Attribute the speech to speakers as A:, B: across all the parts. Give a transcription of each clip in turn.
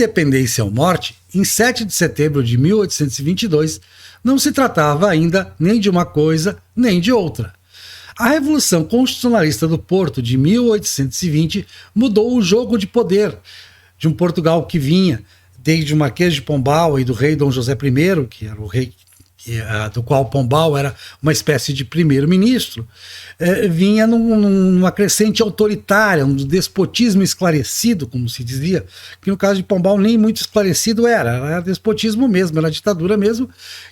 A: independência ou morte, em 7 de setembro de 1822, não se tratava ainda nem de uma coisa nem de outra. A Revolução Constitucionalista do Porto de 1820 mudou o jogo de poder de um Portugal que vinha desde o Marquês de Pombal e do rei Dom José I, que era o rei do qual Pombal era uma espécie de primeiro-ministro, vinha numa crescente autoritária, um despotismo esclarecido, como se dizia, que no caso de Pombal nem muito esclarecido era despotismo mesmo, era ditadura mesmo,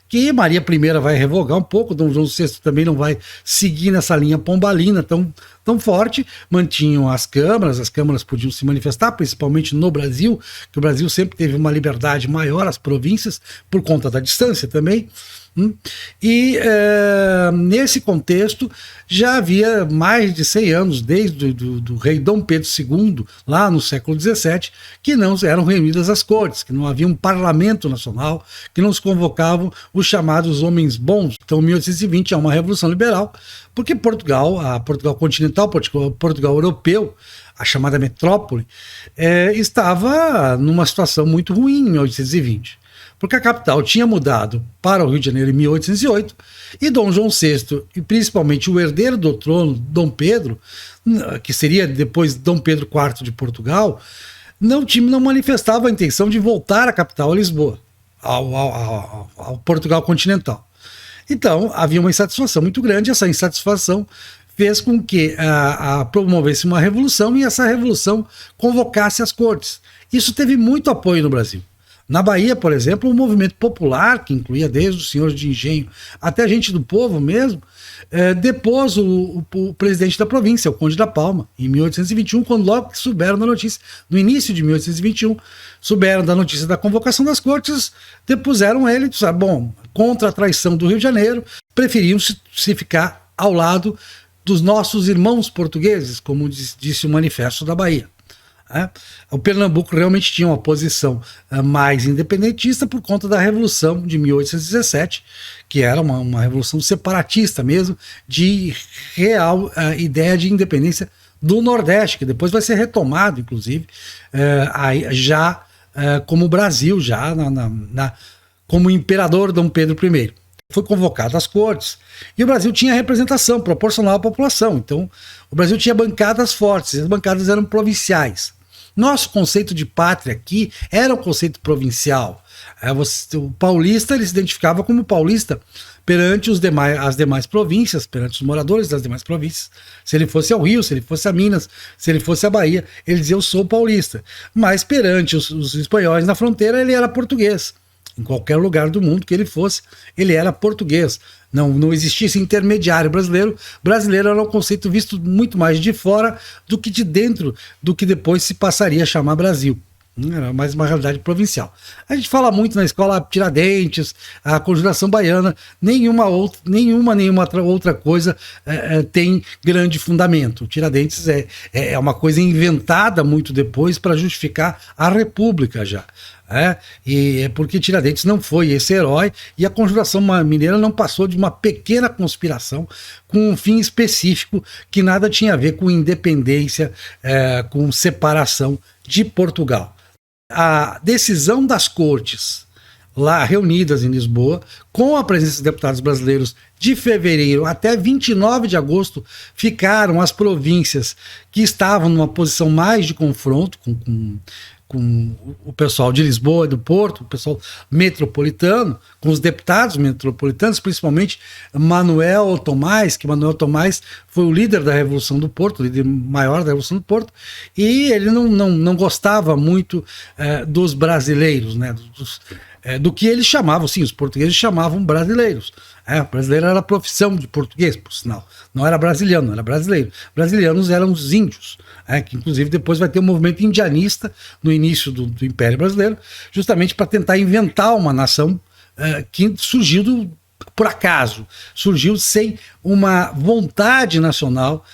A: que Maria I vai revogar um pouco, Dom João VI também não vai seguir nessa linha pombalina tão forte, mantinham as câmaras podiam se manifestar, principalmente no Brasil, que o Brasil sempre teve uma liberdade maior, as províncias, por conta da distância também. E nesse contexto já havia mais de 100 anos, desde do rei Dom Pedro II, lá no século XVII, que não eram reunidas as cortes, que não havia um parlamento nacional, que não se convocavam os chamados homens bons. Então 1820 é uma revolução liberal, porque Portugal continental, Portugal europeu, a chamada metrópole, estava numa situação muito ruim em 1820. Porque a capital tinha mudado para o Rio de Janeiro em 1808 e Dom João VI, e principalmente o herdeiro do trono, Dom Pedro, que seria depois Dom Pedro IV de Portugal, não manifestava a intenção de voltar a capital a Lisboa, ao Portugal continental. Então havia uma insatisfação muito grande, essa insatisfação fez com que promovesse uma revolução e essa revolução convocasse as cortes. Isso teve muito apoio no Brasil. Na Bahia, por exemplo, um movimento popular, que incluía desde os senhores de engenho até a gente do povo mesmo, depôs o presidente da província, o Conde da Palma, em 1821, quando logo que souberam da notícia, no início de 1821, souberam da notícia da convocação das cortes, depuseram ele e disseram, bom, contra a traição do Rio de Janeiro, preferiam se ficar ao lado dos nossos irmãos portugueses, como disse o Manifesto da Bahia. O Pernambuco realmente tinha uma posição mais independentista por conta da Revolução de 1817, que era uma revolução separatista mesmo, de real ideia de independência do Nordeste, que depois vai ser retomado, inclusive, já como Brasil, já como imperador Dom Pedro I. Foi convocado às cortes e o Brasil tinha representação proporcional à população, então o Brasil tinha bancadas fortes, as bancadas eram provinciais. Nosso conceito de pátria aqui era um conceito provincial. O paulista ele se identificava como paulista perante as demais províncias, perante os moradores das demais províncias. Se ele fosse ao Rio, se ele fosse a Minas, se ele fosse a Bahia, ele dizia eu sou paulista. Mas perante os espanhóis na fronteira ele era português. Em qualquer lugar do mundo que ele fosse, ele era português. Não existia esse intermediário brasileiro. Brasileiro era um conceito visto muito mais de fora do que de dentro do que depois se passaria a chamar Brasil. Era mais uma realidade provincial. A gente fala muito na escola Tiradentes, a Conjuração Baiana, nenhuma outra coisa tem grande fundamento. Tiradentes é uma coisa inventada muito depois para justificar a República já. E é porque Tiradentes não foi esse herói e a Conjuração Mineira não passou de uma pequena conspiração com um fim específico que nada tinha a ver com independência, com separação de Portugal. A decisão das cortes lá reunidas em Lisboa, com a presença dos deputados brasileiros, de fevereiro até 29 de agosto, ficaram as províncias que estavam numa posição mais de confronto com o pessoal de Lisboa e do Porto, o pessoal metropolitano, com os deputados metropolitanos, principalmente Manuel Tomás, que Manuel Tomás foi o líder da Revolução do Porto, o líder maior da Revolução do Porto, e ele não gostava muito dos brasileiros, né, do que eles chamavam, sim, os portugueses chamavam brasileiros. Brasileiro era a profissão de português, por sinal. Não era brasiliano, era brasileiro. Brasilianos eram os índios, que inclusive depois vai ter um movimento indianista no início do Império Brasileiro, justamente para tentar inventar uma nação que surgiu por acaso, surgiu sem uma vontade nacional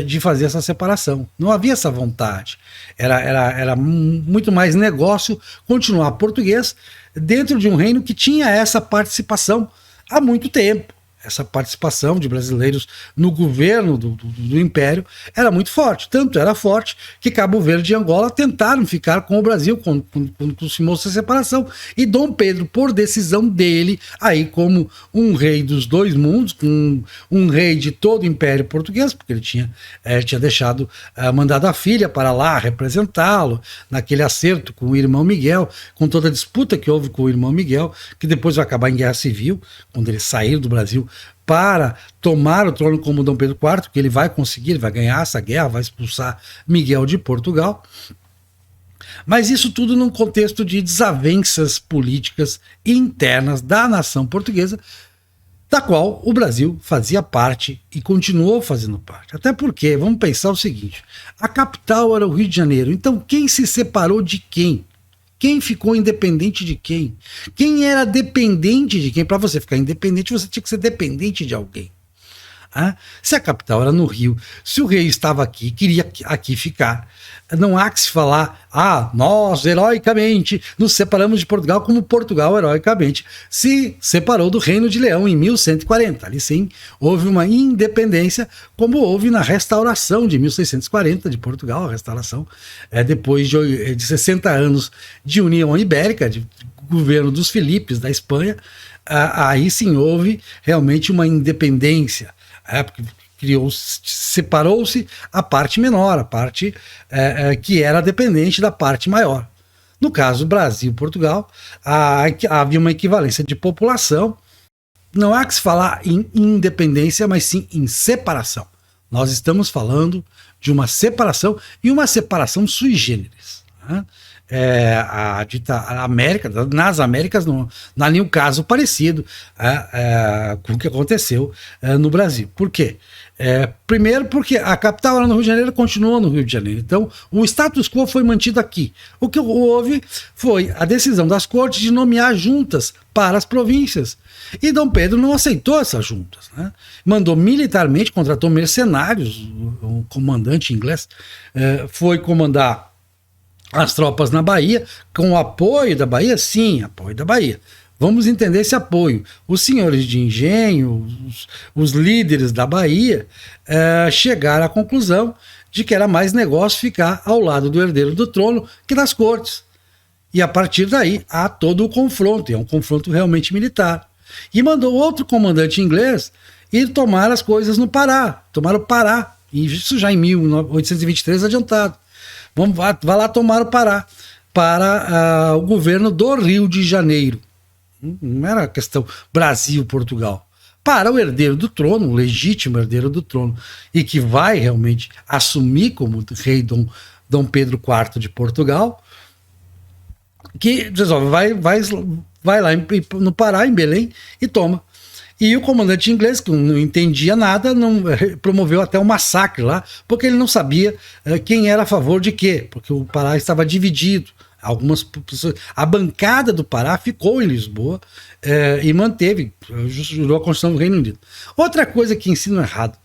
A: de fazer essa separação. Não havia essa vontade. Era muito mais negócio continuar português dentro de um reino que tinha essa participação há muito tempo. essa participação de brasileiros no governo do Império era muito forte. Tanto era forte que Cabo Verde e Angola tentaram ficar com o Brasil quando consumou-se a separação. E Dom Pedro, por decisão dele, aí como um rei dos dois mundos, um rei de todo o Império Português, porque ele tinha deixado, mandado a filha para lá representá-lo, naquele acerto com o irmão Miguel, com toda a disputa que houve com o irmão Miguel, que depois vai acabar em guerra civil, quando ele sair do Brasil para tomar o trono como Dom Pedro IV, que ele vai conseguir, ele vai ganhar essa guerra, vai expulsar Miguel de Portugal. Mas isso tudo num contexto de desavenças políticas internas da nação portuguesa, da qual o Brasil fazia parte e continuou fazendo parte. Até porque, vamos pensar o seguinte, a capital era o Rio de Janeiro, então quem se separou de quem? Quem ficou independente de quem? Quem era dependente de quem? Para você ficar independente, você tinha que ser dependente de alguém. Se a capital era no Rio, se o rei estava aqui, queria aqui ficar, não há que se falar, nós heroicamente nos separamos de Portugal, como Portugal heroicamente se separou do Reino de Leão em 1140. Ali sim houve uma independência, como houve na restauração de 1640 de Portugal, a restauração depois de 60 anos de União Ibérica, de governo dos Filipes da Espanha, aí sim houve realmente uma independência. Porque separou-se a parte menor, a parte que era dependente da parte maior. No caso Brasil e Portugal, havia uma equivalência de população. Não há que se falar em independência, mas sim em separação. Nós estamos falando de uma separação, e uma separação sui generis. A América, nas Américas não há nenhum caso parecido com o que aconteceu no Brasil. Por quê? Primeiro porque a capital era no Rio de Janeiro, continua no Rio de Janeiro. Então o status quo foi mantido aqui. O que houve foi a decisão das cortes de nomear juntas para as províncias. E Dom Pedro não aceitou essas juntas. Mandou militarmente, contratou mercenários, o comandante inglês foi comandar as tropas na Bahia, com o apoio da Bahia? Sim, apoio da Bahia. Vamos entender esse apoio. Os senhores de engenho, os líderes da Bahia, chegaram à conclusão de que era mais negócio ficar ao lado do herdeiro do trono que das cortes. E a partir daí há todo o confronto, é um confronto realmente militar. E mandou outro comandante inglês ir tomar as coisas no Pará, tomar o Pará, e isso já em 1823 adiantado. Vai lá tomar o Pará para o governo do Rio de Janeiro. Não era questão Brasil-Portugal. Para o herdeiro do trono, o legítimo herdeiro do trono, e que vai realmente assumir como rei Dom Pedro IV de Portugal, que resolve, vai lá no Pará, em Belém, e toma. E o comandante inglês, que não entendia nada, promoveu até um massacre lá, porque ele não sabia quem era a favor de quê, porque o Pará estava dividido. Algumas pessoas, a bancada do Pará ficou em Lisboa e manteve, ajudou a construção do Reino Unido. Outra coisa que ensinam errado,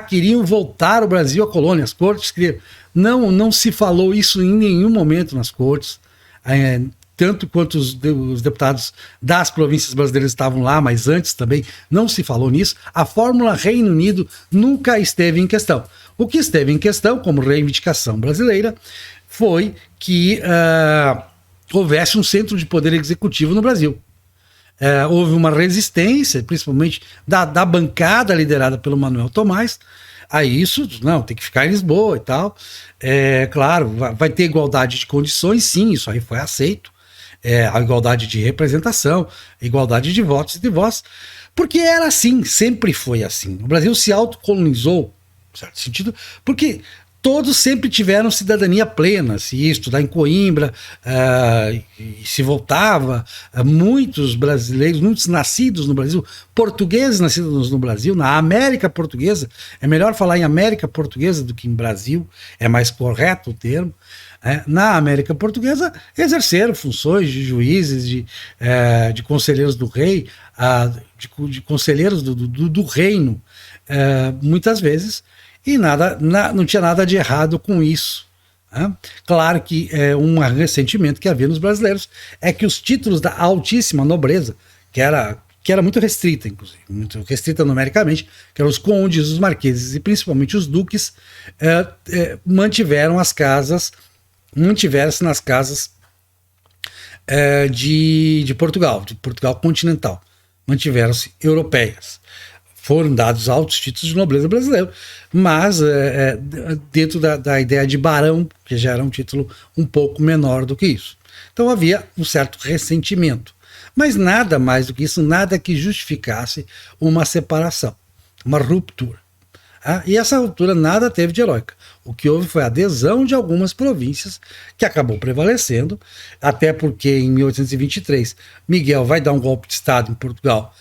A: queriam voltar o Brasil à colônia, as cortes queriam. Não se falou isso em nenhum momento nas cortes, tanto quanto os deputados das províncias brasileiras estavam lá, mas antes também não se falou nisso. A fórmula Reino Unido nunca esteve em questão. O que esteve em questão, como reivindicação brasileira, foi que houvesse um centro de poder executivo no Brasil. Houve uma resistência, principalmente da bancada liderada pelo Manuel Tomás, a isso. Não, tem que ficar em Lisboa e tal. Claro, vai ter igualdade de condições, sim, isso aí foi aceito. A igualdade de representação, a igualdade de votos e de voz, porque era assim, sempre foi assim. O Brasil se autocolonizou, em certo sentido, porque todos sempre tiveram cidadania plena. Se ia estudar em Coimbra, e se voltava, muitos brasileiros, muitos nascidos no Brasil, portugueses nascidos no Brasil, na América Portuguesa, é melhor falar em América Portuguesa do que em Brasil, é mais correto o termo. Na América Portuguesa exerceram funções de juízes, de conselheiros do rei, de conselheiros do reino, muitas vezes, e não tinha nada de errado com isso. Claro que um ressentimento que havia nos brasileiros é que os títulos da altíssima nobreza, que era que era muito restrita, inclusive, muito restrita numericamente, que eram os condes, os marqueses e principalmente os duques, mantiveram-se nas casas de Portugal continental, mantiveram-se europeias. Foram dados altos títulos de nobreza brasileiro, mas dentro da ideia de barão, que já era um título um pouco menor do que isso. Então havia um certo ressentimento, mas nada mais do que isso, nada que justificasse uma separação, uma ruptura. E essa ruptura nada teve de heróica. O que houve foi a adesão de algumas províncias, que acabou prevalecendo, até porque em 1823 Miguel vai dar um golpe de Estado em Portugal,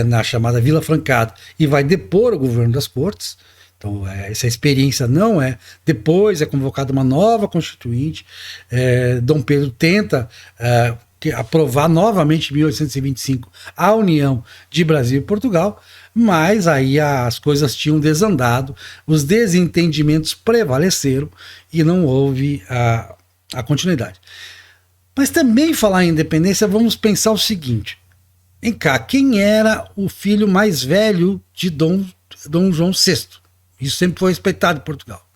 A: na chamada Vila Francada, e vai depor o governo das cortes. Então essa experiência não é... Depois é convocada uma nova constituinte, Dom Pedro tenta aprovar novamente em 1825 a união de Brasil e Portugal, mas aí as coisas tinham desandado, os desentendimentos prevaleceram e não houve a continuidade. Mas também falar em independência, vamos pensar o seguinte: vem cá, quem era o filho mais velho de Dom João VI? Isso sempre foi respeitado em Portugal.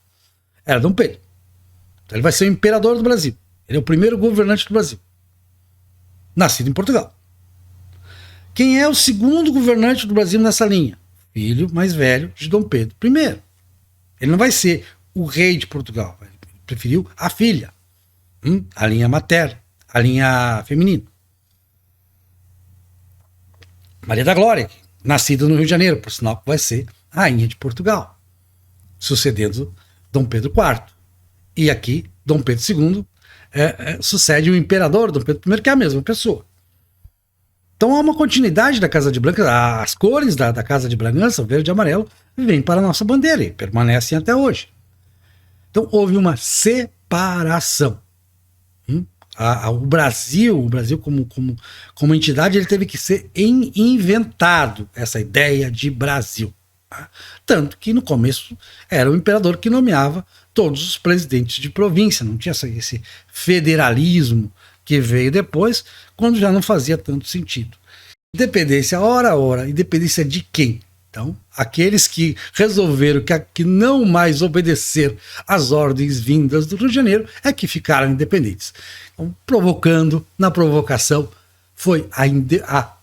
A: Era Dom Pedro. Então ele vai ser o imperador do Brasil. Ele é o primeiro governante do Brasil, nascido em Portugal. Quem é o segundo governante do Brasil nessa linha? Filho mais velho de Dom Pedro I. Ele não vai ser o rei de Portugal. Ele preferiu a filha, a linha materna, a linha feminina. Maria da Glória, nascida no Rio de Janeiro, por sinal que vai ser a rainha de Portugal, sucedendo Dom Pedro IV. E aqui, Dom Pedro II sucede o imperador Dom Pedro I, que é a mesma pessoa. Então há uma continuidade da Casa de Bragança. As cores da Casa de Bragança, verde e amarelo, vêm para a nossa bandeira e permanecem até hoje. Então houve uma separação. O Brasil como entidade, ele teve que ser inventado, essa ideia de Brasil. Tanto que no começo era o imperador que nomeava todos os presidentes de província, não tinha esse federalismo que veio depois, quando já não fazia tanto sentido. Independência, ora, independência de quem? Então, aqueles que resolveram que não mais obedecer às ordens vindas do Rio de Janeiro é que ficaram independentes. Então, na provocação, foi a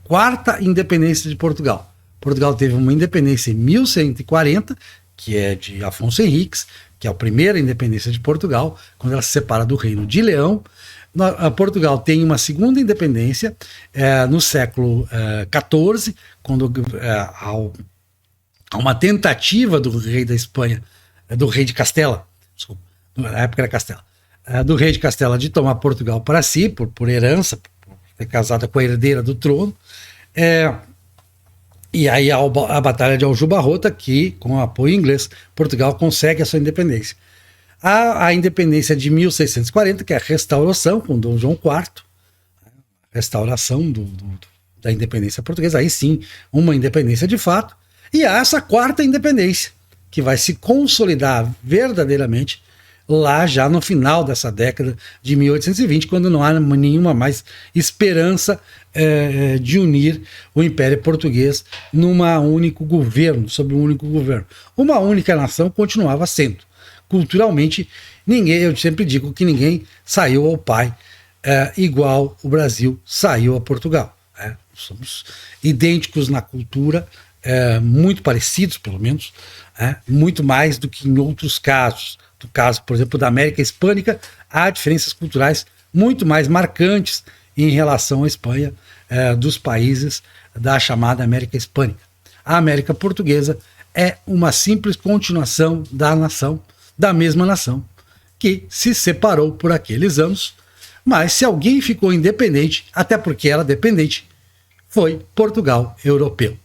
A: quarta independência de Portugal. Portugal teve uma independência em 1140, que é de Afonso Henriques, que é a primeira independência de Portugal, quando ela se separa do Reino de Leão. Portugal tem uma segunda independência no século XIV, quando há uma tentativa do rei da Espanha, do rei de Castela, desculpa, na época era Castela, do rei de Castela de tomar Portugal para si, por herança, por ter casado com a herdeira do trono. E aí a Batalha de Aljubarrota, que, com apoio inglês, Portugal consegue a sua independência. A independência de 1640, que é a restauração, com Dom João IV, restauração da independência portuguesa, aí sim, uma independência de fato. E há essa quarta independência, que vai se consolidar verdadeiramente lá já no final dessa década de 1820, quando não há nenhuma mais esperança de unir o Império Português sob um único governo. Uma única nação continuava sendo. Culturalmente, eu sempre digo que ninguém saiu ao pai igual o Brasil saiu a Portugal. Somos idênticos na cultura, muito parecidos, pelo menos, muito mais do que em outros casos. No caso, por exemplo, da América Hispânica, há diferenças culturais muito mais marcantes em relação à Espanha, dos países da chamada América Hispânica. A América Portuguesa é uma simples continuação da mesma nação, que se separou por aqueles anos, mas se alguém ficou independente, até porque era dependente, foi Portugal europeu.